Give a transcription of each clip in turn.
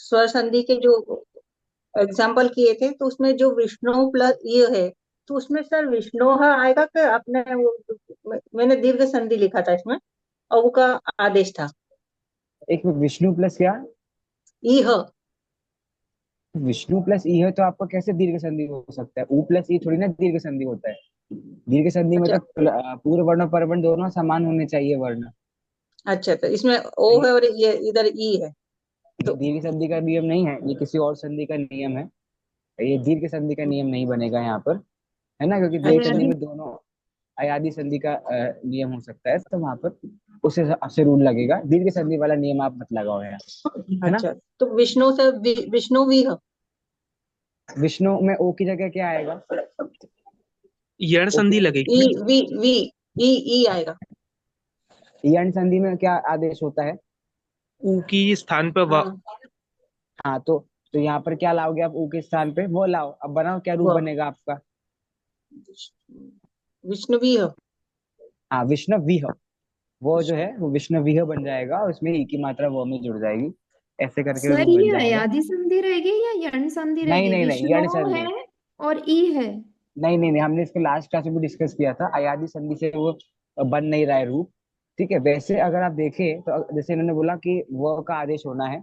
स्वर संधि के जो एग्जाम्पल किए थे, तो उसमें जो विष्णु प्लस ये है, तो उसमें सर विष्णु आएगा कि अपने वो, मैंने दीर्घ संधि लिखा था इसमें, और वो का आदेश था एक विष्णु प्लस क्या? इह। विष्णु प्लस ई है तो आपका कैसे दीर्घ संधि हो सकता है? ऊ प्लस ई थोड़ी ना दीर्घ संधि होता है। दीर्घ संधि में अच्छा तो पूर्व वर्ण और परवर्ण दोनों समान होने चाहिए वर्ण। अच्छा, तो इसमें ओ ये है और ये इधर ई है। ये तो दीर्घ संधि का नियम नहीं है, ये किसी और संधि का नियम है। ये दीर्घ संधि का नियम नहीं बनेगा यहाँ पर, है ना, क्योंकि दीर्घ संधि अच्छा में दोनों अयादि संधि का नियम हो सकता है, तो वहां पर उस हिसाब से रूल लगेगा। दीर्घ संधि वाला नियम आप मत लगाओ यहाँ, है ना। अच्छा, तो विष्णु से विष्णु भी है। विष्णु में ओ की जगह क्या आएगा? यण ओ की संधि ई लगेगी। वी वी ई आएगा। यण संधि में क्या आदेश होता है? ऊ की स्थान पर वा। हाँ, हाँ, तो यहाँ पर क्या लाओगे आप? ऊ के स्थान पे वो लाओ, अब बनाओ क्या रूप वो बनेगा आपका? विष्णु भी है। हाँ, विष्णु विह। वो जो है वो विष्णु विह बन जाएगा, और उसमें ई की मात्रा वो में जुड़ जाएगी। ऐसे करके सर रूप बन ये जाएगा। अयादि संधि रहेगी या यण संधि नहीं रहेगी? नहीं नहीं, विष्णु यण है संधि। और ई है। नहीं नहीं नहीं, हमने इसको लास्ट क्लास में भी डिस्कस किया था, अयादि संधि से वो बन नहीं रहा है रूप। ठीक है, वैसे अगर आप देखें तो जैसे इन्होंने बोला कि व का आदेश होना है,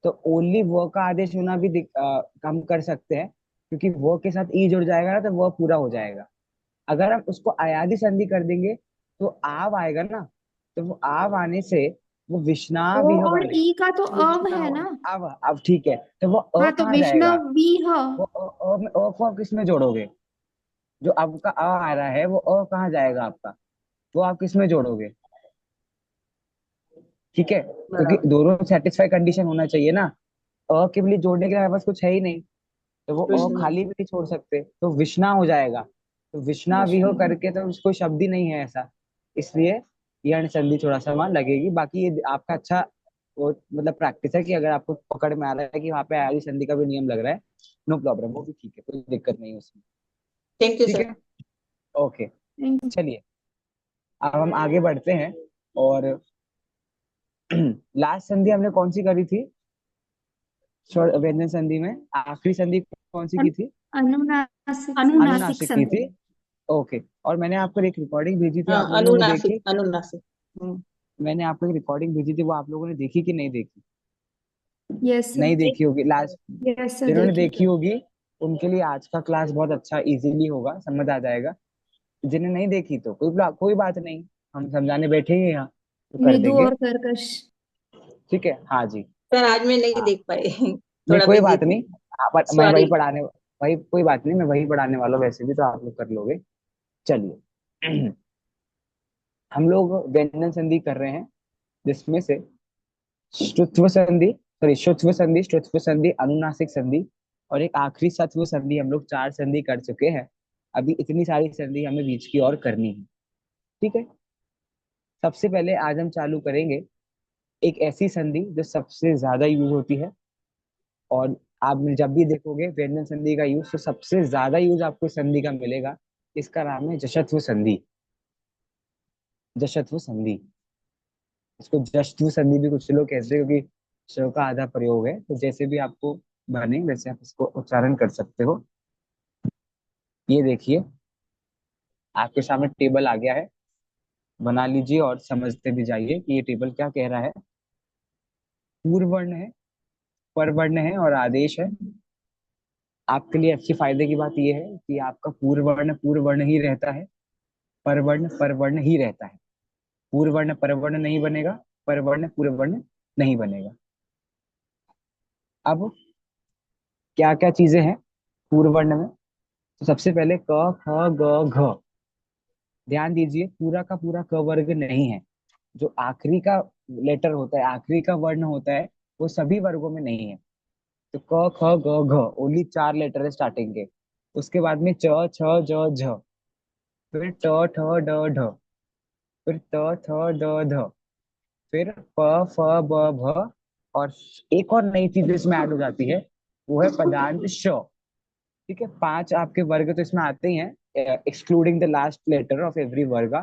तो ओनली व का आदेश होना भी हम कर सकते हैं, क्योंकि व के साथ ई जुड़ जाएगा ना, तो वह पूरा हो जाएगा। अगर हम उसको अयादि संधि कर देंगे तो आव आएगा ना, तो वो आव आने से वो ओ विष्णाविह और बने। ई का तो अव है विष्णा ना। अब ठीक है, तो वो हाँ, तो कहाँ विष्णु जाएगा? वी ह। वो अ को आप किस में जोड़ोगे? जो आपका आ रहा है वो कहाँ जाएगा आपका? वो आप किस में जोड़ोगे? ठीक है, क्योंकि बराबर। दोनों सेटिस्फाई कंडीशन होना चाहिए ना। के लिए जोड़ने के लिए हमारे पास कुछ है ही नहीं, तो वो विष्णु खाली भी नहीं छोड़ सकते, तो विष्णा हो जाएगा। तो विष्णा भी हो विष्णु। करके तो उसको शब्द ही नहीं है ऐसा, इसलिए ये अनुसंधि थोड़ा सा वहां लगेगी। बाकी ये आपका अच्छा वो मतलब प्रैक्टिस है कि अगर आपको पकड़ में आ रहा है कि वहाँ पे आयु संधि का भी नियम लग रहा है, नो प्रॉब्लम, वो भी ठीक है, कोई दिक्कत नहीं है उसमें। थैंक यू ठीक सर। है, ओके। Thank you. चलिए, अब हम आगे बढ़ते हैं। और लास्ट संधि हमने कौन सी करी थी? व्यंजन संधि में आखिरी संधि कौन सी की अन- थी? अनुनासिक अनुनासिक अनुनासिक की संधि। थी। ओके, और मैंने आपको एक रिकॉर्डिंग भेजी थी, हाँ, आप लोगों ने वो अनुनासिक देखी? अनुनासिक। मैंने आपको एक रिकॉर्डिंग भेजी थी, वो आप लोगों ने देखी कि नहीं देखी? Yes sir. नहीं देखी होगी लास्ट। यस सर, जिन्होंने देखिए। देखी होगी उनके लिए आज का क्लास बहुत अच्छा इजीली होगा, समझ आ जाएगा। जिन्हें नहीं देखी तो कोई बात नहीं, हम समझाने बैठे ही हैं यहाँ, तो कर मृदु देंगे। और कर्कश। ठीक है, हाँ जी। सर आज मैं नहीं हाँ, देख पाई नहीं थोड़ा कोई बिजी बात थी। नहीं। मैं वही सॉरी। पढ़ाने, वही कोई बात नहीं, मैं वही पढ़ाने वाला हूँ वैसे भी, तो आप लोग कर लोगे। चलिए, हम लोग व्यंजन संधि कर रहे हैं, जिसमें से श्रुत्व संधि, सॉरी शुत्व संधि, श्रुत्व संधि, अनुनासिक संधि, और एक आखिरी सत्व संधि, हम लोग 4 संधि कर चुके हैं। अभी इतनी सारी संधि हमें बीच की और करनी है। ठीक है, सबसे पहले आज हम चालू करेंगे एक ऐसी संधि जो सबसे ज्यादा यूज होती है, और आप जब भी देखोगे व्यंजन संधि का यूज, तो सबसे ज्यादा यूज आपको इस संधि का मिलेगा। इसका नाम है जशत्व संधि। जशत्व संधि, इसको जश्न संधि भी कुछ लोग कहते हैं, क्योंकि श का आधा प्रयोग है, तो जैसे भी आपको बने वैसे आप इसको उच्चारण कर सकते हो। ये देखिए, आपके सामने टेबल आ गया है, बना लीजिए और समझते भी जाइए कि ये टेबल क्या कह रहा है। पूर्व वर्ण है, पर वर्ण है और आदेश है। आपके लिए अच्छी फायदे की बात यह है कि आपका पूर्व वर्ण ही रहता है, पर वर्ण ही रहता है। पूर्व वर्ण पर वर्ण नहीं बनेगा, पर वर्ण पूर्व वर्ण नहीं बनेगा। अब क्या क्या चीजें हैं पूर्व वर्ण में? तो सबसे पहले क ख ग घ। ध्यान दीजिए, पूरा का पूरा क वर्ग नहीं है। जो आखिरी का लेटर होता है, आखिरी का वर्ण होता है, वो सभी वर्गों में नहीं है। तो क ख ग घ ओनली 4 लेटर है स्टार्टिंग के। उसके बाद में च छ ज झ, फिर ट ठ ड ढ, फिर त थ ड ध, फिर प फ ब भ, और एक और नई चीज इसमें ऐड हो जाती है, वो है पदांत श। ठीक है, 5 आपके वर्ग तो इसमें आते ही हैं, excluding the last letter of every वर्ग,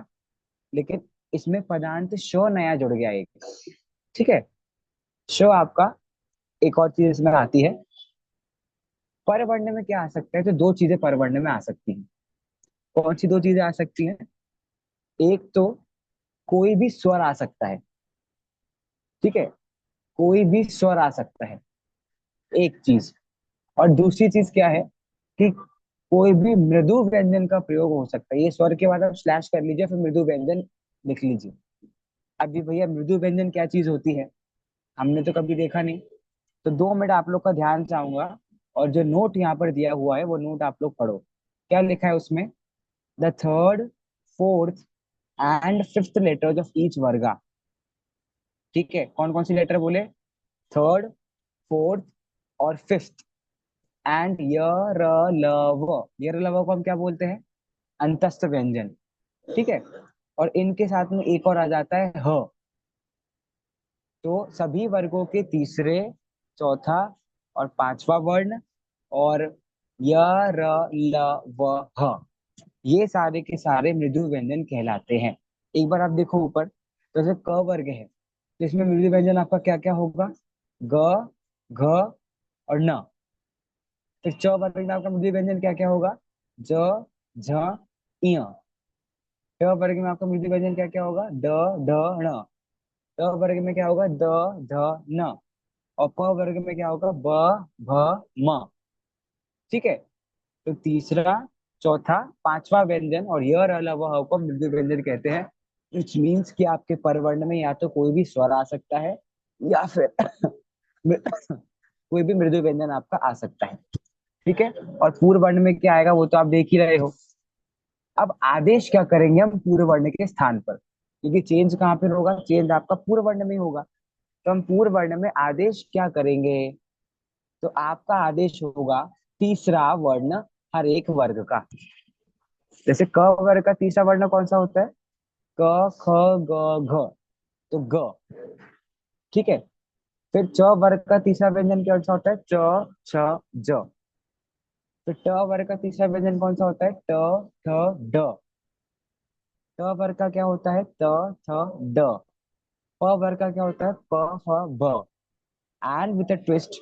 लेकिन इसमें पदांत शो नया जुड़ गया एक। ठीक है, शो आपका एक और चीज इसमें आती है, परवर्ण में क्या आ सकता है, तो दो चीजें परवर्ण में आ सकती हैं। कौन सी दो चीजें आ सकती हैं? एक तो कोई भी स्वर आ सकता है, ठीक है, कोई भी स्वर आ सकता है, एक चीज। और दूसरी चीज क्या है कि कोई भी मृदु व्यंजन का प्रयोग हो सकता है। ये स्वर के बाद आप स्लैश कर लीजिए, फिर मृदु व्यंजन लिख लीजिए। अभी भैया मृदु व्यंजन क्या चीज होती है, हमने तो कभी देखा नहीं। तो 2 मिनट आप लोग का ध्यान चाहूंगा, और जो नोट यहाँ पर दिया हुआ है वो नोट आप लोग पढ़ो। क्या लिखा है उसमें? The third, fourth and fifth letters of each वर्गा। ठीक है, कौन कौन सी लेटर बोले? थर्ड, फोर्थ और फिफ्थ, एंड य, र, ल, व। य, र, ल, व को हम क्या बोलते हैं? अंतस्थ व्यंजन। ठीक है, और इनके साथ में एक और आ जाता है ह। तो सभी वर्गों के तीसरे, चौथा और पांचवा वर्ण, और य, र, ल, व, ह, ये सारे के सारे मृदु व्यंजन कहलाते हैं। एक बार आप देखो ऊपर, तो जैसे क वर्ग है, तो इसमें मृदु व्यंजन आपका क्या क्या होगा? ग, घ और न। फिर च वर्ग में आपका मृदु व्यंजन क्या क्या होगा? ज, झ, इय। ट वर्ग में आपका मृदु व्यंजन क्या क्या होगा? ड, ढ, ण। ट वर्ग में क्या होगा? द, ध, न। और प वर्ग में क्या होगा? ब, भ, म। ठीक है, तो तीसरा, चौथा, पांचवा व्यंजन और य, र, ल, व, ह को मृदु व्यंजन कहते हैं। विच मीन्स कि आपके परवर्ण में या तो कोई भी स्वर आ सकता है, या फिर कोई भी मृदु व्यंजन आपका आ सकता है। ठीक है, और पूर्व वर्ण में क्या आएगा वो तो आप देख ही रहे हो। अब आदेश क्या करेंगे हम पूर्व वर्ण के स्थान पर, क्योंकि चेंज कहाँ पर होगा? चेंज आपका पूर्व वर्ण में ही होगा। तो हम पूर्व वर्ण में आदेश क्या करेंगे? तो आपका आदेश होगा तीसरा वर्ण हर एक वर्ग का। जैसे क वर्ग का तीसरा वर्ण कौन सा होता है? क, ख, ग, घ। तो ग। ठीक है, फिर च वर्ग का तीसरा व्यंजन कौन सा होता है? च, छ, ज। फिर ट वर्ग का तीसरा व्यंजन कौन सा होता है? ट, ठ, ड। ट वर्ग का क्या होता है? त, थ, ड। प वर्ग का क्या होता है? प, फ, ब। एंड विथ अ ट्विस्ट,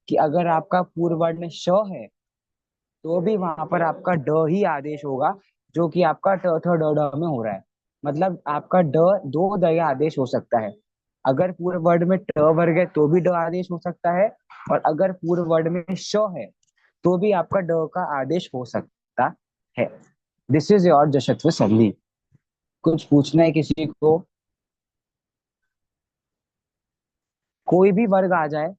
कि अगर आपका पूर्व वर्ण श है, तो भी वहां पर आपका ड ही आदेश होगा, जो कि आपका ट, थ, ड, ढ में हो रहा है। मतलब आपका ड, दो द या आदेश हो सकता है। अगर पूर्व वर्ड में ट वर्ग है तो भी ड आदेश हो सकता है, और अगर पूर्व वर्ड में श है तो भी आपका ड का आदेश हो सकता है। दिस इज योर जशत्व संधि। कुछ पूछना है किसी को? कोई भी वर्ग आ जाए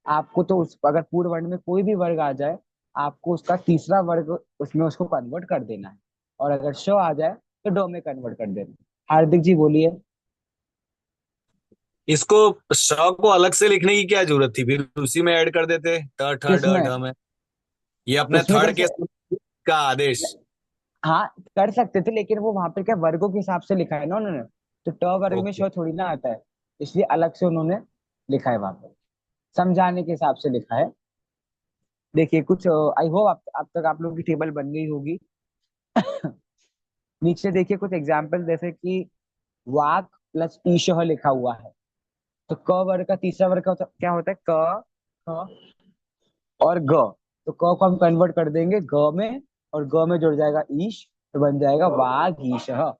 आपको, तो उस अगर पूर्व वर्ण में कोई भी वर्ग आ जाए, आपको उसका तीसरा वर्ग उसमें उसको कन्वर्ट कर देना है, और अगर श आ जाए तो डो में कन्वर्ट कर देना है। हार्दिक जी बोलिए। इसको श को अलग से लिखने की क्या जरूरत थी, फिर उसी में ऐड कर देते ट ठ ड किसमें? ढ में। ये अपने उसमें थर्ड कैसे? के का आदेश। हाँ, कर सकते थे, लेकिन वो वहां पे क्या वर्गों के हिसाब से लिखा है ना उन्होंने। तो ट वर्ग में ओके। श थोड़ी ना आता है, इसलिए अलग से उन्होंने लिखा है वहां पे, समझाने के हिसाब से लिखा है। देखिए कुछ, आई होप अब तक आप लोगों की टेबल बन गई होगी। नीचे देखिए कुछ एग्जाम्पल, जैसे कि वाक प्लस ईशः लिखा हुआ है। तो क वर्ग का तीसरा वर्ग क्या होता है? क, ख और ग। तो क को हम कन्वर्ट कर देंगे ग में, और ग में जुड़ जाएगा ईश, तो बन जाएगा वाग ईशः।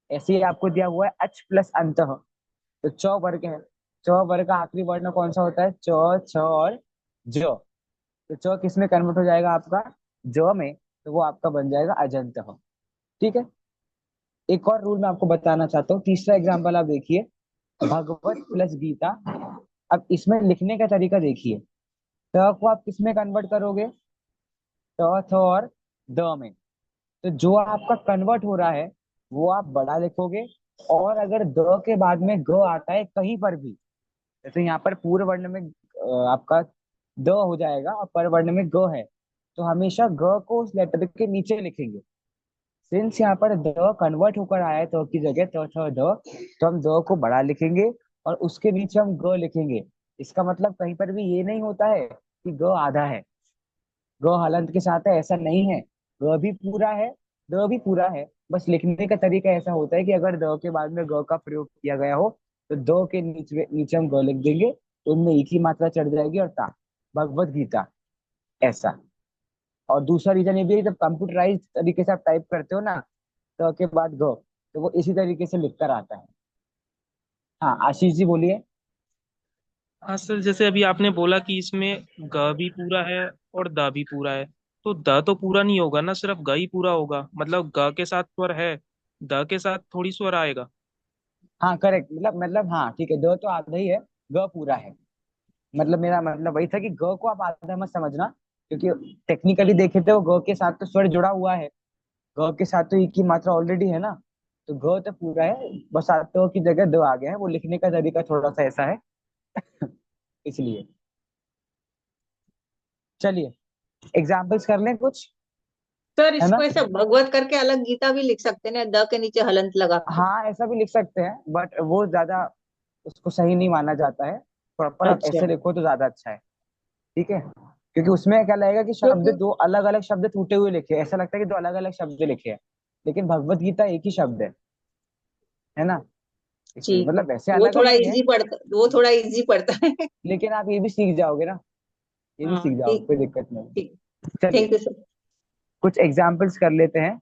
ऐसे ही आपको दिया हुआ है अच प्लस अंतः। तो च वर्ग है, च वर्ग का आखिरी वर्ण कौन सा होता है? च, छ और ज। तो च किस में कन्वर्ट हो जाएगा आपका? ज में, तो वो आपका बन जाएगा अजंतः। ठीक है, एक और रूल मैं आपको बताना चाहता हूँ। तीसरा एग्जाम्पल आप देखिए, भगवत प्लस गीता। अब इसमें लिखने का तरीका देखिए, त को आप किस में कन्वर्ट करोगे? त, थ और द में। तो जो आपका कन्वर्ट हो रहा है वो आप बड़ा लिखोगे, और अगर द के बाद में ग आता है कहीं पर भी, जैसे यहाँ पर पूर्व वर्ण में आपका द हो जाएगा और पर वर्ण में ग है, तो हमेशा ग को उस लेटर के नीचे लिखेंगे। सिंस यहाँ पर द कन्वर्ट होकर आया है तो की जगह तो द, तो हम द को बड़ा लिखेंगे और उसके नीचे हम ग लिखेंगे। इसका मतलब कहीं पर भी ये नहीं होता है कि ग आधा है, ग हलंत के साथ है, ऐसा नहीं है। ग भी पूरा है, द भी पूरा है। बस लिखने का तरीका ऐसा होता है कि अगर द के बाद में ग का प्रयोग किया गया हो, तो द के नीचे नीचे हम ग लिख देंगे, तो उनमें एक ही मात्रा चढ़ जाएगी और ता, भगवत गीता, ऐसा। और दूसरा रीजन ये भी है, जब कंप्यूटराइज तरीके से आप टाइप करते हो ना, तो के बाद ग, तो वो इसी तरीके से लिख कर आता है। हाँ आशीष जी बोलिए। हाँ सर, जैसे अभी आपने बोला कि इसमें ग भी पूरा है और द भी पूरा है, तो द तो पूरा नहीं होगा ना, सिर्फ ग ही पूरा होगा, मतलब ग के साथ स्वर है, द के साथ थोड़ी स्वर आएगा। हाँ करेक्ट, मतलब हाँ ठीक है, द तो आधा ही है, ग पूरा है। मतलब मेरा मतलब वही था कि ग को आप आधा मत समझना, क्योंकि टेक्निकली देखे तो ग के साथ तो स्वर जुड़ा हुआ है, ग के साथ तो एक की मात्रा ऑलरेडी है ना, तो ग तो पूरा है, बस आते की जगह द आ गया है, वो लिखने का तरीका थोड़ा सा ऐसा है इसलिए। चलिए एग्जाम्पल्स कर लें कुछ, सर है ना। इसको ऐसा भगवत करके अलग गीता भी लिख सकते हैं ना, द के नीचे हलंत लगा के। हाँ ऐसा भी लिख सकते हैं, बट वो ज्यादा उसको सही नहीं माना जाता है, प्रॉपर आप अच्छा। ऐसे लिखो तो ज्यादा अच्छा है। ठीक है, क्योंकि उसमें क्या लगेगा कि शब्द क्योंकि दो अलग अलग शब्द टूटे हुए लिखे हैं, ऐसा लगता है कि दो अलग अलग शब्द लिखे हैं, लेकिन भगवत गीता एक ही शब्द है ना, इसलिए ठीक है, मतलब वैसे अलग अलग है, वो थोड़ा इजी पड़ता है। लेकिन आप ये भी सीख जाओगे ना, ये भी हाँ सीख जाओगे, ठीक। कोई दिक्कत नहीं। ठीक। चलिए थैंक यू सर। कुछ एग्जाम्पल्स कर लेते हैं।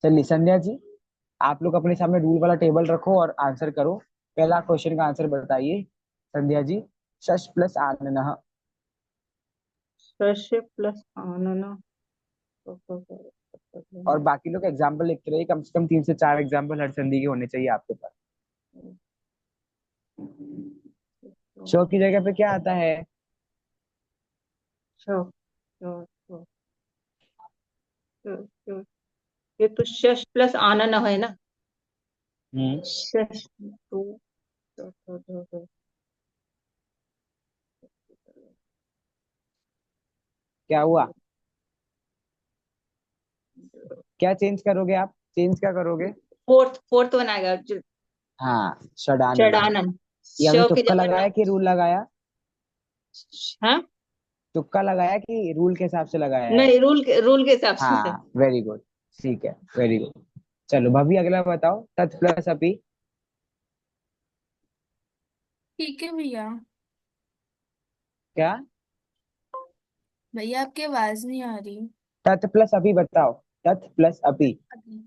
चलिए संध्या जी, आप लोग अपने सामने रूल वाला टेबल रखो और आंसर करो। पहला क्वेश्चन का आंसर बताइए संध्या जी। शश प्लस आनन। स्पर्श प्लस आनन। और बाकी लोग एग्जाम्पल लिखते रहिए, कम से कम 3 से 4 एग्जाम्पल हर संधि के होने चाहिए आपके पास। शो की जगह पे क्या आता है? Show, show, show, show, show. ये तो शश प्लस आनन है ना। हम्म। शश तो क्या हुआ? क्या चेंज करोगे आप? चेंज क्या करोगे? फोर्थ फोर्थ बनाएगा हाँ षडानन। षडानन। ये श हमने की तुक्का जगह लगाया न। कि रूल लगाया? हाँ। तुक्का लगाया कि रूल के हिसाब से लगाया है? नहीं, रूल के हिसाब से। हाँ वेरी गुड, ठीक है वेरी गुड। चलो भाभी अगला बताओ, तत् प्लस अपि। ठीक है भैया। क्या? भैया आपकी आवाज नहीं आ रही। तत् प्लस अपि बताओ, तत् प्लस अपि। अभी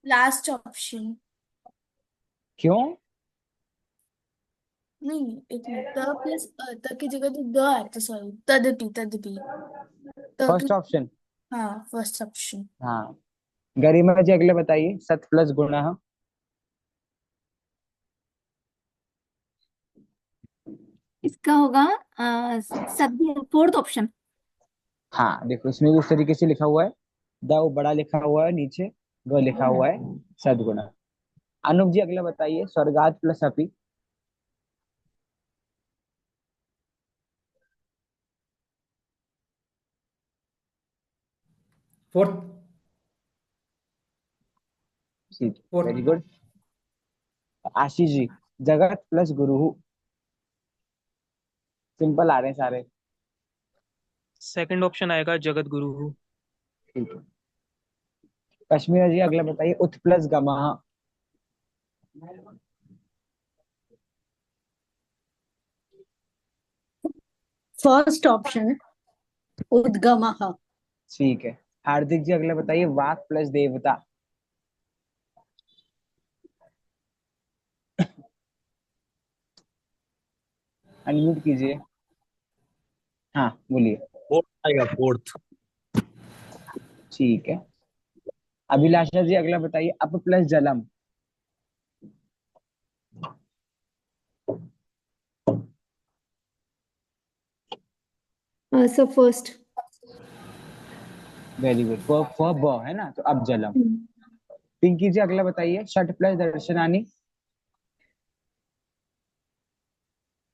लास्ट ऑप्शन। क्यों? नहीं, एक मिनट, त प्लस त की जगह तो द है, तो सॉरी, तदपि तदपि, त की। First option. हाँ, फर्स्ट ऑप्शन। हाँ गरिमा जी अगले बताइए, सत प्लस गुण। इसका होगा सद्य, फोर्थ ऑप्शन। हाँ देखो इसमें भी उस तरीके से लिखा हुआ है, द वो बड़ा लिखा हुआ है नीचे, ग लिखा हुआ है, सदगुण। अनुप जी अगला बताइए, स्वर्गात प्लस अपि। फोर्थ। ठीक, fourth. Very good. Ashish ji, जगत प्लस गुरु। सिंपल आ रहे हैं सारे। सेकंड ऑप्शन आएगा जगत गुरु। ठीक है। कश्मीर जी अगला बताइए, उत प्लस गमः। फर्स्ट ऑप्शन, उद्गमः। ठीक है। हार्दिक जी अगला बताइए, वाक प्लस देवता। अनम्यूट कीजिए। हाँ बोलिए। फोर्थ आएगा, फोर्थ। ठीक है। अभिलाषा जी अगला बताइए, अप प्लस जलम। Sir first. वेरी गुड, फ ब है ना, तो अब जलम। पिंकी जी अगला बताइए, षट प्लस दर्शनानी।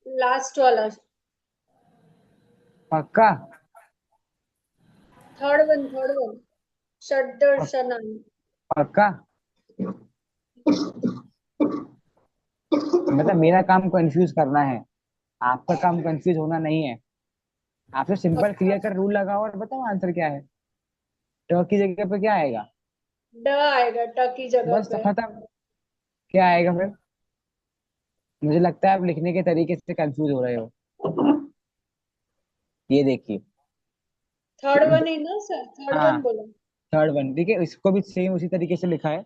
लास्ट वाला। पक्का? थर्ड वन पक- षड्दर्शनम। पक्का? मतलब मेरा काम कंफ्यूज करना है, आपका काम कंफ्यूज होना नहीं है। आप तो सिंपल क्लियर कर रूल लगाओ और बताओ आंसर क्या है। ट की जगह पे क्या आएगा? ड आएगा ट की जगह बस तो पे। खत्म। क्या आएगा फिर? मुझे लगता है आप लिखने के तरीके से कंफ्यूज हो रहे हो। ये देखिए। थर्ड वन है ना सर, थर्ड हाँ, वन बोला। थर्ड वन ठीक है, इसको भी सेम उसी तरीके से लिखा है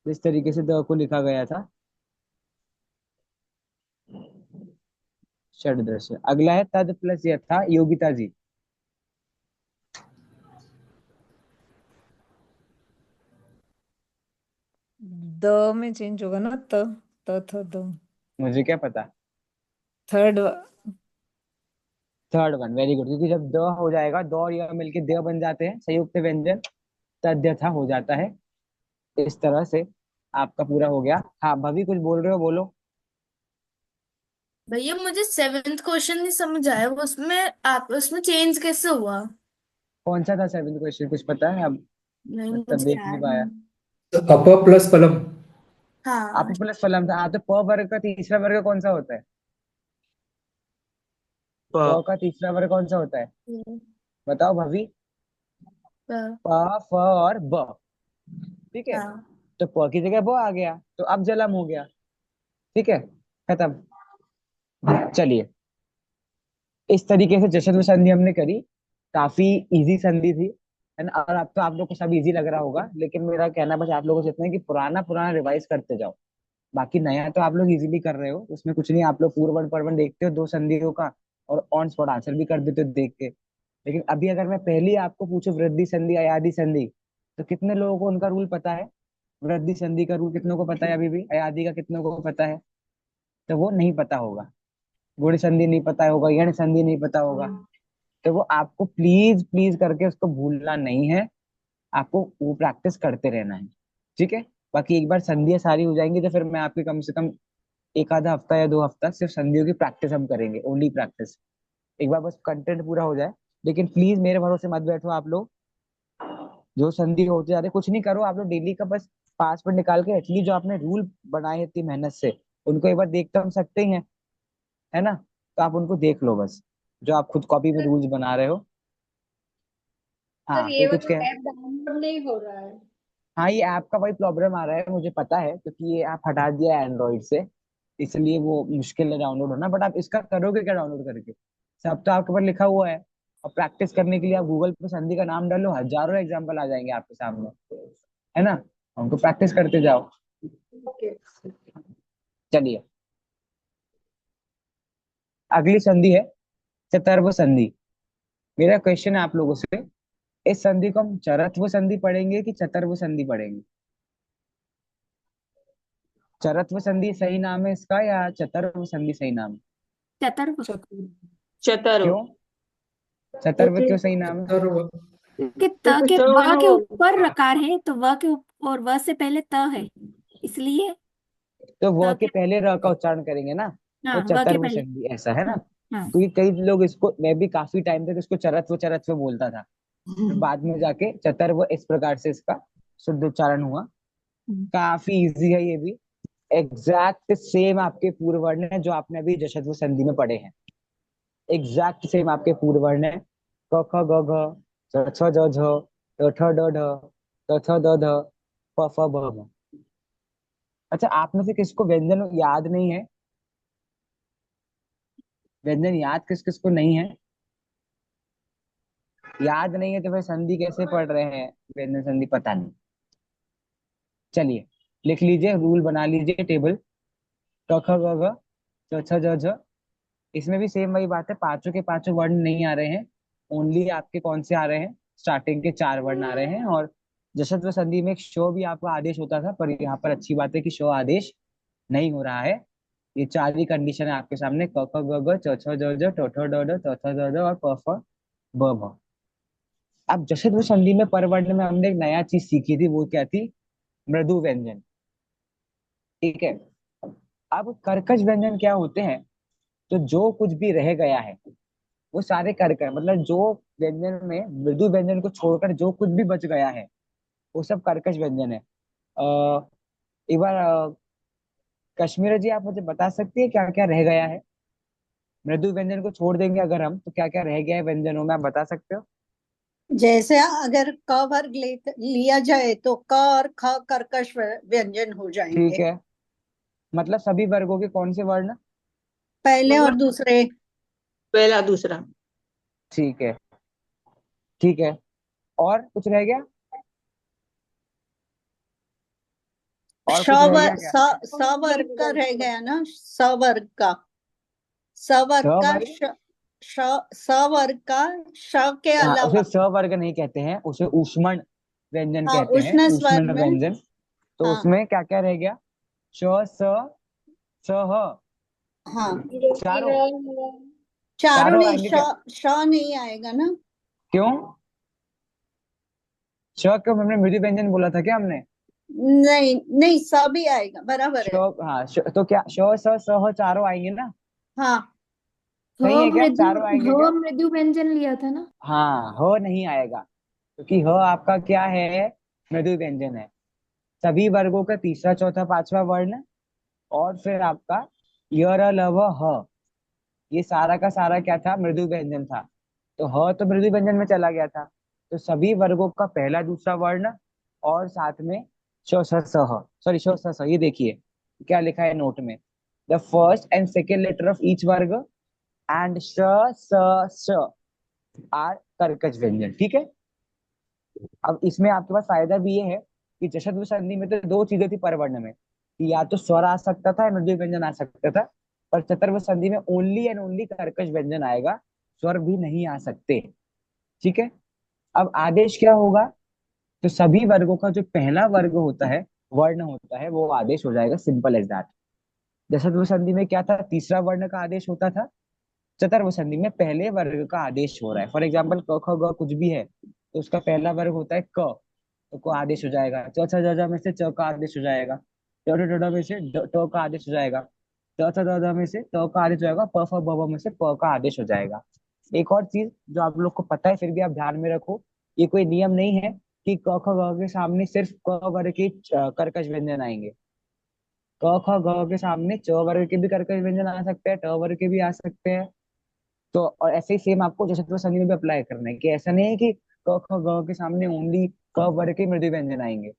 जिस तरीके से द को लिखा गया था। षड दृश्य। अगला है तद प्लस यथा योगिता जी। द में चेंज होगा ना, त थ द। मुझे क्या पता। Third. Third one very good, क्योंकि जब द हो जाएगा, द और य मिलके द बन जाते हैं संयुक्त व्यंजन, तद्यथा हो जाता है। इस तरह से आपका पूरा हो गया। हाँ भभी कुछ बोल रहे हो, बोलो। भैया मुझे सेवेंथ क्वेश्चन नहीं समझ आया, वो उसमें आप उसमें चेंज कैसे हुआ? कौन सा था सेवेंथ क्वेश्चन, कुछ पता है अब? नहीं मतलब मुझे देख नहीं याद पाया। नहीं। अप प्लस फलम। हाँ। आप प्लस फलन था, हाँ तो प वर्ग का तीसरा वर्ग कौन सा होता है? प प का तीसरा वर्ग कौन सा होता है? हम्म, बताओ भभी। प- प, फ और ब। ठीक है। हाँ। तो प की जगह ब आ गया, तो अब जलम हो गया। ठीक है, खत्म। चलिए, इस तरीके से जश्न संधि हमने करी। काफी इजी संधि थी, है ना? और अब तो आप लोग को सब इजी लग रहा होगा, लेकिन मेरा कहना बस आप लोगों से इतना है कि पुराना पुराना रिवाइज करते जाओ। बाकी नया तो आप लोग इजीली कर रहे हो, उसमें कुछ नहीं। आप लोग पूर्वन परवन देखते हो दो संधियों का, और ऑन स्पॉट आंसर भी कर देते हो देख के। लेकिन अभी अगर मैं पहले आपको पूछूं वृद्धि संधि अयादि संधि, तो कितने लोगों को उनका रूल पता है? वृद्धि संधि का रूल कितनों को पता है अभी भी? अयादि का कितनों को पता है? तो वो नहीं पता होगा। गुण संधि नहीं पता होगा, यण संधि नहीं पता होगा। तो वो आपको प्लीज प्लीज करके उसको भूलना नहीं है। आपको वो प्रैक्टिस करते रहना है। ठीक है। बाकी एक बार संधियां सारी हो जाएंगी तो फिर मैं आपके कम से कम एक आधा हफ्ता या 2 हफ्ता सिर्फ संधियों की प्रैक्टिस हम करेंगे, ओनली प्रैक्टिस। एक बार बस कंटेंट पूरा हो जाए। लेकिन प्लीज मेरे भरोसे मत बैठो आप लोग। जो संधि होते जा रहे कुछ नहीं करो आप लोग, डेली का बस 5 मिनट निकाल के एटलीस्ट जो आपने रूल बनाए हैं इतनी मेहनत से, उनको एक बार देख तो हम सकते ही हैं, है ना? तो आप उनको देख लो बस, जो आप खुद कॉपी में सर, रूल्स बना रहे हो। सर हाँ ये कोई कुछ वाला कहे। ऐप डाउनलोड नहीं हो रहा है। हाँ ये ऐप का वही प्रॉब्लम आ रहा है, मुझे पता है, क्योंकि ये ऐप हटा दिया है एंड्रॉइड से, इसलिए वो मुश्किल है डाउनलोड होना। बट आप इसका करोगे क्या डाउनलोड करके? सब तो आपके ऊपर लिखा हुआ है। और प्रैक्टिस करने के लिए आप गूगल पे संधि का नाम डालो, हजारों एग्जाम्पल आ जाएंगे आपके सामने, है ना? हमको प्रैक्टिस करते जाओ। ओके। चलिए, अगली संधि है चतुर्व संधि। मेरा क्वेश्चन है आप लोगों से, इस संधि को हम चरत्व संधि पढ़ेंगे कि चतुर्व संधि पढ़ेंगे? चरत्व संधि सही नाम है इसका या चतुर्व संधि सही नाम है? चतुर्भ। चतुर्व। क्यों? चतुर्व क्योंकि क्यों सही नाम है? क्योंकि त क्योंकि के तो है व ना के वो। ऊपर रकार है, तो व के और व से पहले त है, इसलिए तो व त के के। पहले र का उच्चारण करेंगे ना, हाँ, तो व के चतुर्व पहले। संधि ऐसा है ना? हाँ। क्योंकि कई लोग इसको, मैं भी काफी टाइम तक इसको चरत्व चरत्व बोलता था, फिर बाद में जाके चतुर्व इस प्रकार से इसका शुद्ध उच्चारण हुआ। हम्म। काफी इजी है ये भी। एग्जैक्ट सेम आपके पूर्व वर्ण है जो आपने अभी जशत्व संधि में पढ़े हैं। एग्जैक्ट सेम आपके पूर्व वर्ण है। क ख ग घ, च छ ज झ, ट ठ ड ढ, त थ द ध, प फ ब भ। अच्छा, आप में से किसको व्यंजन याद नहीं है? व्यंजन याद किस किस को नहीं है? याद नहीं है तो फिर संधि कैसे पढ़ रहे हैं? व्यंजन संधि पता नहीं। चलिए, लिख लीजिए, रूल बना लीजिए टेबल। क ख ग घ, च छ ज झ। इसमें भी सेम वही बात है, पांचों के पांचों वर्ण नहीं आ रहे हैं। ओनली आपके कौन से आ रहे हैं? स्टार्टिंग के 4 वर्ण आ रहे हैं। और जशत्व संधि में एक शो भी आपका आदेश होता था, पर यहाँ पर अच्छी बात है कि शो आदेश नहीं हो रहा है। ये 4 ही कंडीशन है आपके सामने, क ख ग घ, च छ ज झ, ट ठ ड ढ, त थ द ध और प फ ब भ। अब जशत्व संधि में परवर्ण में हमने एक नया चीज सीखी थी, वो क्या थी? मृदु व्यंजन। ठीक है। अब कर्कश व्यंजन क्या होते हैं? तो जो कुछ भी रह गया है वो सारे कर्कश, मतलब जो व्यंजन में मृदु व्यंजन को छोड़कर जो कुछ भी बच गया है वो सब कर्कश व्यंजन है। एक बार कश्मीर जी आप मुझे बता सकती है क्या क्या रह गया है? मृदु व्यंजन को छोड़ देंगे अगर हम, तो क्या क्या रह गया है व्यंजनों में, आप बता सकते हो? जैसे अगर क वर्ग लिया जाए तो क और ख कर्कश व्यंजन हो ठीक जाएंगे। है, मतलब सभी वर्गों के कौन से वर्ण? पहले और मतलब दूसरे। पहला दूसरा। ठीक है, ठीक है। और कुछ रह गया? और श कुछ रह गया वर्ग क्या? स वर्ग का रह गया ना, स वर्ग का। स स वर्ग का वर्ग? स वर्ग का श के हाँ, अलावा। उसे स वर्ग नहीं कहते हैं, उसे ऊष्मण व्यंजन हाँ, कहते हैं, उष्ण स्वर ऊष्मण में। व्यंजन। तो हाँ उसमें क्या क्या रह गया? श, स, ह, हाँ। चारों चारों चारों नहीं, आएंगे क्या? श नहीं आएगा ना। क्यों? श क्यों? हमने मृदु व्यंजन बोला था क्या हमने? नहीं नहीं, स भी आएगा, बराबर श, है। हाँ तो क्या श, स, स, ह चारों आएंगे ना? हाँ ह सही है क्या, मृदु चारों आएंगे ह क्या? मृदु व्यंजन लिया था ना। हाँ, ह नहीं आएगा, क्योंकि ह आपका क्या है? मृदु व्यंजन है। सभी वर्गों का तीसरा चौथा पांचवा वर्ण, और फिर आपका य, र, ल, व, ह, ये सारा का सारा क्या था? मृदु व्यंजन था। तो ह तो मृदु व्यंजन में चला गया था। तो सभी वर्गों का पहला दूसरा वर्ण, और साथ में श, स, स, ह, सॉरी श, स, स, ये देखिए क्या लिखा है नोट में, the first and second letter of each वर्ग एंड श, स, श आर कर्कश व्यंजन। ठीक है। अब इसमें आपके पास फायदा भी ये है कि जशत्व संधि में तो दो चीजें थी परवर्ण में, कि या तो स्वर आ सकता था या मृदु व्यंजन आ सकता था। पर चतुर्थ संधि में ओनली एंड ओनली कर्कश व्यंजन आएगा, स्वर भी नहीं आ सकते। ठीक है। अब आदेश क्या होगा? तो सभी वर्गों का जो पहला वर्ग होता है, वर्ण होता है, वो आदेश हो जाएगा, सिंपल एज दैट। जशत्व संधि में क्या था? तीसरा वर्ण का आदेश होता था। चतुर्थ संधि में पहले वर्ग का आदेश हो रहा है। फॉर एग्जाम्पल क, ख, ग कुछ भी है, तो उसका पहला वर्ग होता है क, तो को आदेश हो जाएगा। च, छ, ज, झ में से च का आदेश हो जाएगा। ट, ठ, ड, ढ में से ट का आदेश हो जाएगा। त, थ, द, ध में से त का आदेश हो जाएगा। प, फ, ब, भ में से प का आदेश हो जाएगा। एक और चीज जो आप लोग को पता है फिर भी आप ध्यान में रखो, ये कोई नियम नहीं है कि क, ख, ग के सामने सिर्फ क वर्ग के कर्कश व्यंजन आएंगे। क, ख, ग के सामने च वर्ग के भी कर्कश व्यंजन आ सकते हैं, ट वर्ग के भी आ सकते हैं। तो और ऐसे ही सेम आपको जशत्व संधि में भी अप्लाई करना है, कि ऐसा नहीं है कि क, ख, ग के सामने ओनली क वर्ग के मृदु व्यंजन आएंगे।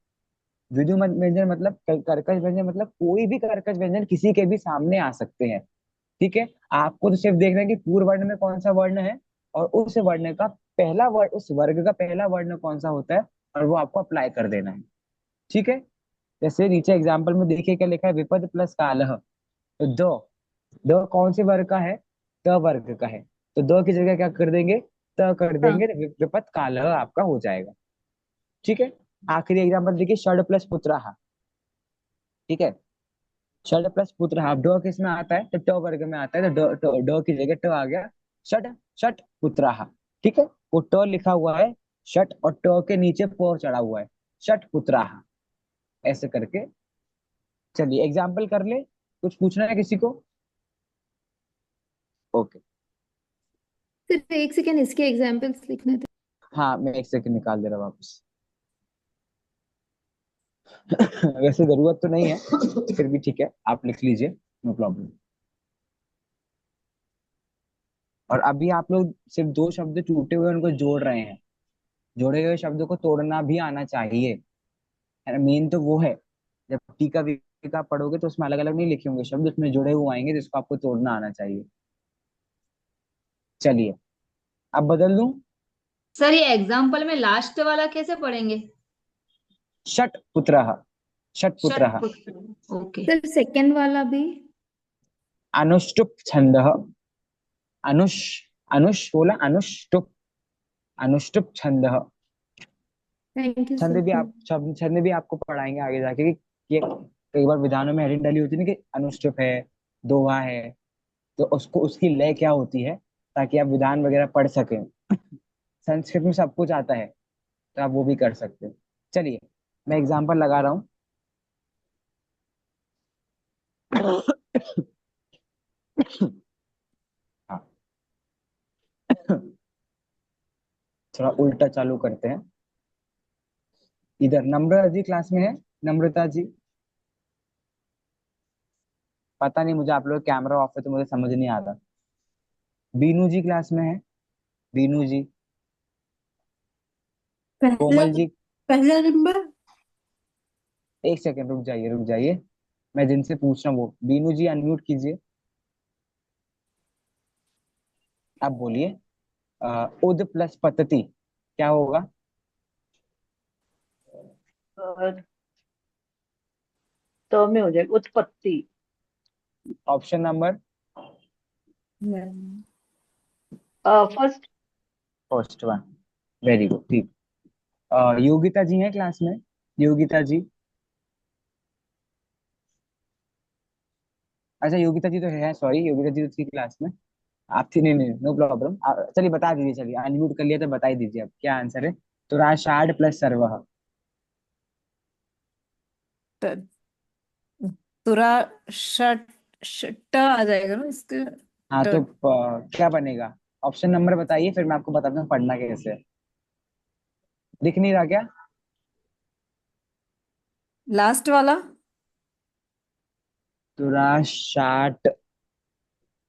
व्यंजन मतलब कर्कश व्यंजन, मतलब कोई भी कर्कश व्यंजन किसी के भी सामने आ सकते हैं। ठीक है। आपको तो सिर्फ देखना है कि पूर्व वर्ण में कौन सा वर्ण है, और उस वर्ण का पहला वर्ण, उस वर्ग का पहला वर्ण कौन सा होता है, और वो आपको अप्लाई कर देना है। ठीक है। जैसे नीचे एग्जाम्पल में देखिए क्या लिखा है, विपद प्लस कालह। तो दो, दो कौन से वर्ग का है? त वर्ग का है। तो दो की जगह क्या कर देंगे? त कर हाँ। देंगे, विपद कालह आपका हो जाएगा। ठीक है। आखिरी एग्जाम्पल देखिए, षड प्लस पुत्रः। ठीक है। षड प्लस पुत्रः, अब ड किस में आता है? तो ट वर्ग में आता है, तो ड की जगह ट आ गया। षड, षट पुत्रः। ठीक है। वो ट लिखा हुआ है षट, और ट के नीचे प चढ़ा हुआ है, षट पुत्रः, ऐसे करके। चलिए एग्जाम्पल कर ले, कुछ पूछना है किसी को? ओके। सिर्फ एक सेकेंड, इसके एग्जाम्पल्स लिखने थे। हाँ, मैं एक सेकंड निकाल दे रहा हूँ वापस। वैसे जरूरत तो नहीं है, फिर भी ठीक है, आप लिख लीजिए, नो प्रॉब्लम। और अभी आप लोग सिर्फ दो शब्द टूटे हुए उनको जोड़ रहे हैं, जोड़े हुए शब्दों को तोड़ना भी आना चाहिए, है मेन तो वो है। जब टीका वीका पढ़ोगे तो उसमें अलग अलग नहीं लिखे होंगे शब्द, उसमें जुड़े हुए आएंगे, जिसको आपको तोड़ना आना चाहिए। चलिए, अब बदल दूं। सर ये एग्जाम्पल में लास्ट वाला कैसे पढ़ेंगे? षट पुत्रः, षट पुत्रः। षटपुत्र। ओके। सर सेकंड वाला भी। अनुष्टुप छंदः, अनुष, अनुष बोला, अनुष्टुप, अनुष्टुप छंदः। थैंक यू छंद भी सर। आप, छंद भी आपको पढ़ाएंगे आगे जाके, कि ये कई बार विधानों में हेडिंग डाली होती है ना, कि अनुष्टुप है, दोहा है, तो उसको उसकी लय क्या होती है, ताकि आप विधान वगैरह पढ़ सकें। संस्कृत में सब कुछ आता है, तो आप वो भी कर सकते हो। चलिए, मैं एग्जांपल लगा रहा हूँ। हाँ, थोड़ा उल्टा चालू करते हैं। इधर नम्रता जी क्लास में है? नम्रता जी, पता नहीं मुझे, आप लोग कैमरा ऑफ है तो मुझे समझ नहीं आ रहा। बीनू जी क्लास में है? बीनू जी, पहला कोमल जी। पहला नंबर। एक सेकंड रुक जाइए, रुक जाइए, मैं जिनसे पूछ रहा हूँ वो। बीनू जी अनम्यूट कीजिए, आप बोलिए। उद प्लस पतति क्या होगा? और तो में हो जाएगा उत्पत्ति। Option number first. First one, very good, ठीक। योगिता जी हैं क्लास में? योगिता जी, अच्छा योगिता जी तो है, सॉरी, योगिता जी तो थी क्लास में, आप थी नहीं, नहीं, नो प्रॉब्लम। चलिए बता दीजिए, चलिए अनम्यूट कर लिया तो बता ही दीजिए अब क्या आंसर है। तो राशाड प्लस सर्वह। त- तुरा शट ट आ जाएगा ना इसके। हाँ तो ट क्या बनेगा? ऑप्शन नंबर बताइए, फिर मैं आपको बताता हूँ पढ़ना कैसे है। दिख नहीं रहा क्या? लास्ट वाला। तुराशाट,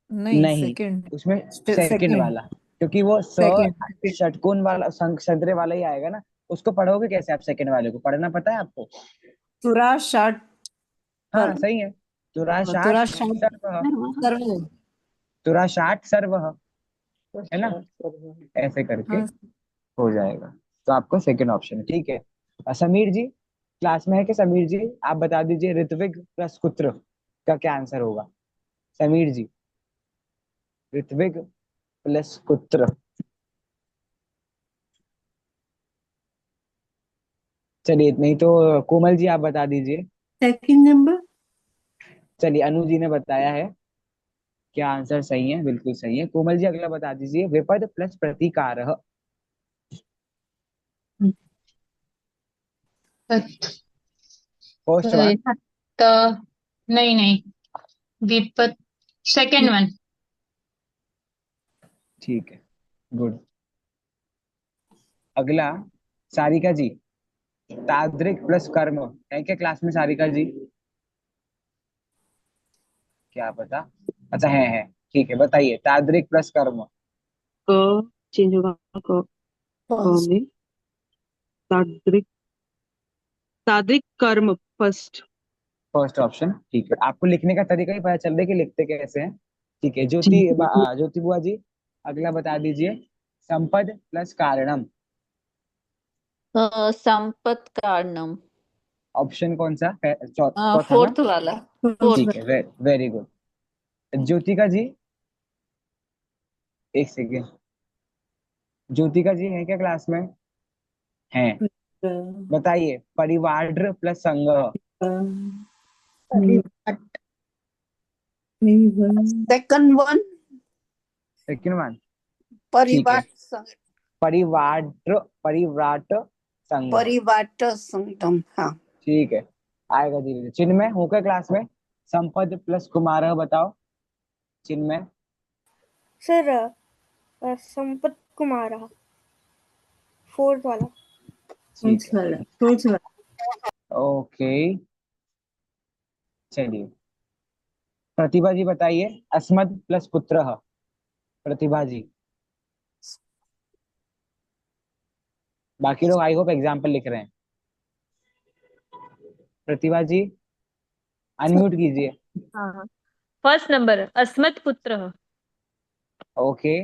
नहीं, नहीं, सेकंड। उसमें सेकंड सेकंड। वाला, क्योंकि वो सेकंड। षटकोण वाला, संदरे वाला ही आएगा ना। उसको पढ़ोगे कैसे आप? सेकंड वाले को पढ़ना पता है आपको? तुरा शट पर। हाँ सही है, तुराशाट तुरा शट सर्वः। सर्व। तुराशाट सर्वः, है ना? पश्चात सर्वम। ऐसे करके हाँ। हो जाएगा। तो आपको सेकंड ऑप्शन है, ठीक है। समीर जी क्लास में है कि? समीर जी आप बता दीजिए, ऋत्विक प्लस कुत्र का क्या आंसर होगा? समीर जी, ऋत्विक प्लस कुत्र। चलिए नहीं तो कोमल जी आप बता दीजिए। Second number. चलिए अनु जी ने बताया है, क्या आंसर सही है? बिल्कुल सही है। कोमल जी अगला बता दीजिए, विपद प्लस प्रतिकारः। तत् फर्स्ट वन। त नहीं नहीं, विपत सेकंड वन। ठीक है, गुड। अगला सारिका जी, ताद्रिक प्लस कर्म है क्या क्लास में सारिका जी? क्या पता, अच्छा है, ठीक है, बताइए ताद्रिक प्लस कर्म। क चेंज होगा। क क फर्स्ट। में ताद्रिक ताद्रिक कर्म फर्स्ट। फर्स्ट ऑप्शन, ठीक है। आपको लिखने का तरीका ही पता चल रहा है कि लिखते कैसे हैं। ठीक है, जी। ज्योति बुआ जी अगला बता दीजिए, संपद प्लस कारणम। संपत कारणम। ऑप्शन कौन सा? चौथा ना? फोर्थ वाला। फोर्थ। ठीक है, वेरी गुड। ज्योतिका जी, एक सेकेंड, ज्योतिका जी है क्या क्लास में? हैं, बताइए परिवार प्लस संघ। Second one. सेकंड वन, ठीक है। परिवार परिवार, परिव्राट संघ, परिवार संगम। हाँ। ठीक है, आएगा धीरे धीरे। चिन्मय होकर क्लास में, संपद प्लस कुमार बताओ। चिन्मय, सर संपत कुमार फोर्थ वाला। ठीक है, फोर्थ वाला। ओके। चलिए प्रतिभा जी बताइए, अस्मद प्लस पुत्र। प्रतिभा जी, बाकी लोग आई होप एग्जाम्पल लिख रहे हैं। प्रतिभा जी अनम्यूट कीजिए। हाँ, फर्स्ट नंबर अस्मत् पुत्र। ओके,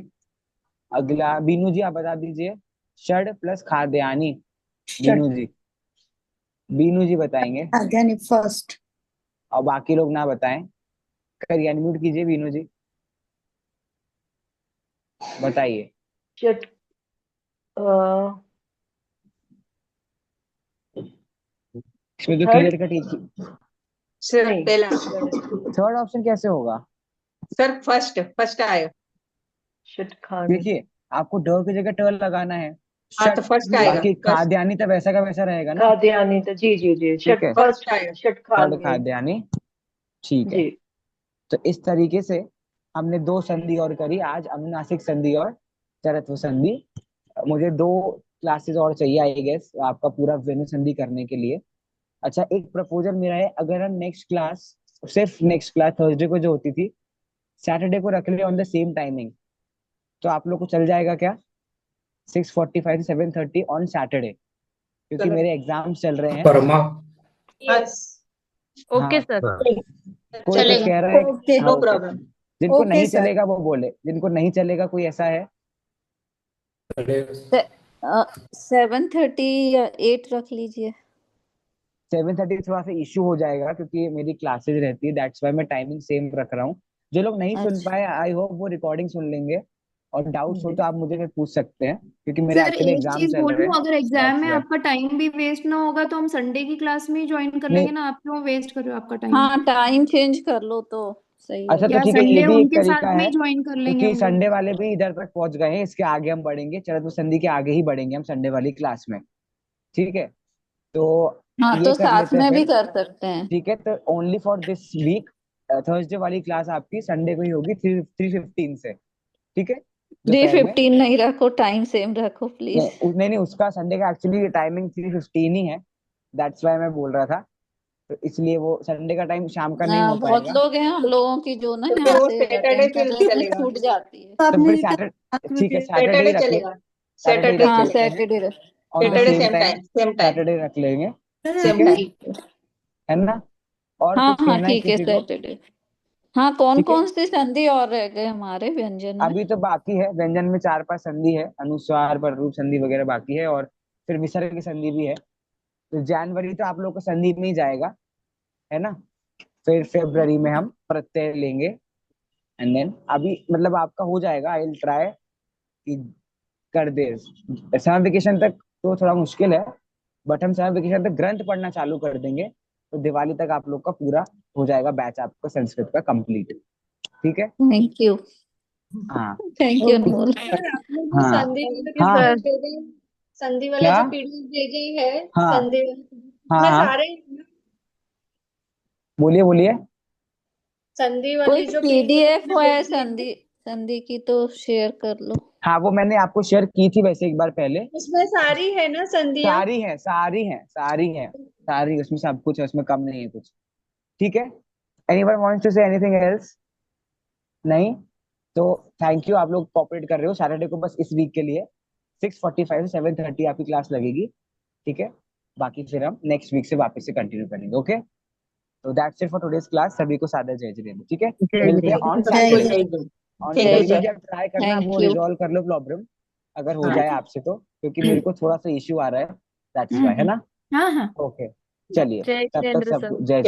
अगला बीनू जी आप बता दीजिए, षड प्लस खाद्यानी। षट। बीनू जी, बीनू जी बताएंगे, यानी फर्स्ट। और बाकी लोग ना बताएं। करिए अनम्यूट कीजिए बीनू जी, बताइए। चट अ, इसमें तो थर्ड। क्लियर कट, सर नहीं। पहला। थर्ड ऑप्शन कैसे होगा? सर फर्स्ट फर्स्ट आएगा। शट खाने। देखिए, आपको ड की जगह ट लगाना है, हाँ तो षट। फर्स्ट आएगा बाकी फर्स्ट। खाद्यानी तो वैसा का वैसा रहेगा ना। खाद्यानी तो जी जी जी, ठीक शट है, फर्स्ट आएगा। शट षड खाने। खाद्यानी, ठीक है। जी। तो इस तरीके से हमने दो संधि और करी आज, अनुनासिक संधि और जड़त्व संधि। मुझे दो क्लासेस और चाहिए आई गेस आपका पूरा व्यंजन संधि करने के लिए। अच्छा, एक प्रपोजल मेरा है, अगर हम नेक्स्ट क्लास, सिर्फ नेक्स्ट क्लास थर्सडे को जो होती थी, सैटरडे को रख ले ऑन द सेम टाइमिंग, तो आप लोग को चल जाएगा क्या 6:45 से 7:30 ऑन सैटरडे, क्योंकि चलेगा। मेरे एग्जाम्स चल रहे हैं। परमा यस, ओके हाँ, सर। कोई कुछ चलेगा। कह रहा है? ओके हाँ नो ओके। प्रॉब्लम। जिनको ओके नहीं सर चलेगा वो बोले, जिनको नहीं चलेगा कोई ऐसा है? चलेगा। 7:30 या 8 रख लीजिए। 7:30 थोड़ा सा इश्यू हो जाएगा क्योंकि मेरी क्लासेज रहती है, दैट्स वाई मैं टाइमिंग सेम रख रहा हूँ। जो लोग नहीं सुन अच्छा पाए आई होप वो रिकॉर्डिंग सुन लेंगे, और डाउट्स हो तो आप मुझे फिर पूछ सकते हैं, क्योंकि मेरे सर एक्चुअली एक एग्जाम चीज चल रहे बोलूं, हैं, अगर एग्जाम दैट्स में वाई। आपका टाइम भी वेस्ट ना होगा तो हम संडे की क्लास में ही ज्वाइन कर नहीं, लेंगे ना, आप क्यों वेस्ट कर रहे हो आपका टाइम? हाँ, टाइम चेंज कर लो तो सही अच्छा तो या रहेगा। ठीक है, ये संडे भी एक उनके तरीका साथ में है, ही ज्वाइन कर लेंगे क्योंकि हम लोग। संडे वाले भी इधर तक पहुंच गए हैं, इसके आगे हम बढ़ेंगे, चरत संधि के आगे ही बढ़ेंगे हम संडे वाली क्लास में। ठीक है, तो हाँ, ये तो कर साथ लेते हैं में भी फिर। कर सकते हैं। ठीक है, तो only for this week Thursday वाली क्लास आपकी संडे को ही होगी 3:15 से। ठीक है, थ्री दोपहर में। फिफ्टीन नहीं रखो, टाइम सेम रखो नहीं प्लीज। नहीं, उसका संडे का एक्चुअली टाइमिंग 3:15 ही है, दैट्स वाई मैं बोल रहा था। तो इसलिए वो संडे का टाइम शाम का नहीं हो बहुत पाएगा। लोग हैं हम लोगों की जो ना तो यहाँ फिर वो से सैटरडे अटेंड कर फिर रहे हैं, चलेगा। छूट जाती है। तो फिर आपने कहा सैटरडे, साथ में ठीक है फिर सैटरडे ही सैटरडे रख ले, चलेगा। सैटरडे ही सैटरडे रख हाँ, लेते चलेगा। हैं, Saturday on the Saturday same same time time, same time. Saturday रख लेंगे। सर ठीक है, आपने ठीक है। है ना? और हाँ कुछ हाँ, कहना है ठीक है किसी को? सैटरडे। हाँ, कौन ठीक है, कौन सी संधि और रह गए हमारे व्यंजन में? अभी तो बाकी है व्यंजन में 4-5 संधि है, अनुस्वार पर रूप संधि वगैरह बाकी है, और फिर विसर्ग की संधि भी है। तो जनवरी तो आप लोग का संधि में ही जाएगा, है ना? फिर फेब्रवरी में हम प्रत्यय लेंगे, एंड देन अभी मतलब आपका हो जाएगा, आई विल ट्राई कि कर दे समर वेकेशन तक। तो थोड़ा मुश्किल है, बट हम समर वेकेशन तक ग्रंथ पढ़ना चालू कर देंगे, तो दिवाली तक आप लोग का पूरा हो जाएगा बैच आपका संस्कृत का कंप्लीट। ठीक है, थैंक यू। हाँ thank you okay Anmol. Sir आपने जो हाँ संधि वाला जो हाँ। पीडीएफ भेजे, संधि वाला क्या? जो पीडीएफ भेजे है, हाँ संधि हाँ में हाँ, सारे बोलिए बोलिए। संधि कोई वाली जो पीडीएफ पीडीएफ हो है भेजी है संधि संधि की तो शेयर कर लो। हाँ वो मैंने आपको शेयर की थी वैसे एक बार पहले। उसमें सारी है ना संधियाँ? सारी है, सारी है, सारी है, सारी, उसमें सब कुछ है, उसमें कम नहीं है कुछ। ठीक है, anyone wants to say anything else? नहीं? तो थैंक यू, आप लोग कॉपरेट कर रहे हो। सैटरडे को बस इस वीक के लिए 6:45 से 7:30 आपकी क्लास लगेगी। ठीक है, बाकी फिर हम नेक्स्ट वीक से वापस से कंटिन्यू करेंगे। ओके, तो that's it for today's class. सभी को सादर जय जिनेंद्र। ठीक है, जय मिलते हैं जय ऑन जय बिल्कुल सैटरडे। जय जय जय। ऑन ठीक जय है सैटरडे सर। भी जय। आप ट्राई करना, थैंक वो यू। रिजॉल्व कर लो प्रॉब्लम, अगर हो हाँ जाए आपसे तो, क्योंकि मेरे को थोड़ा सा इश्यू आ रहा है, दैट्स वाई, है हम्म। ना? हाँ हाँ। ओके, चलिए, जय तब तक जितेंद्र सर। सब जय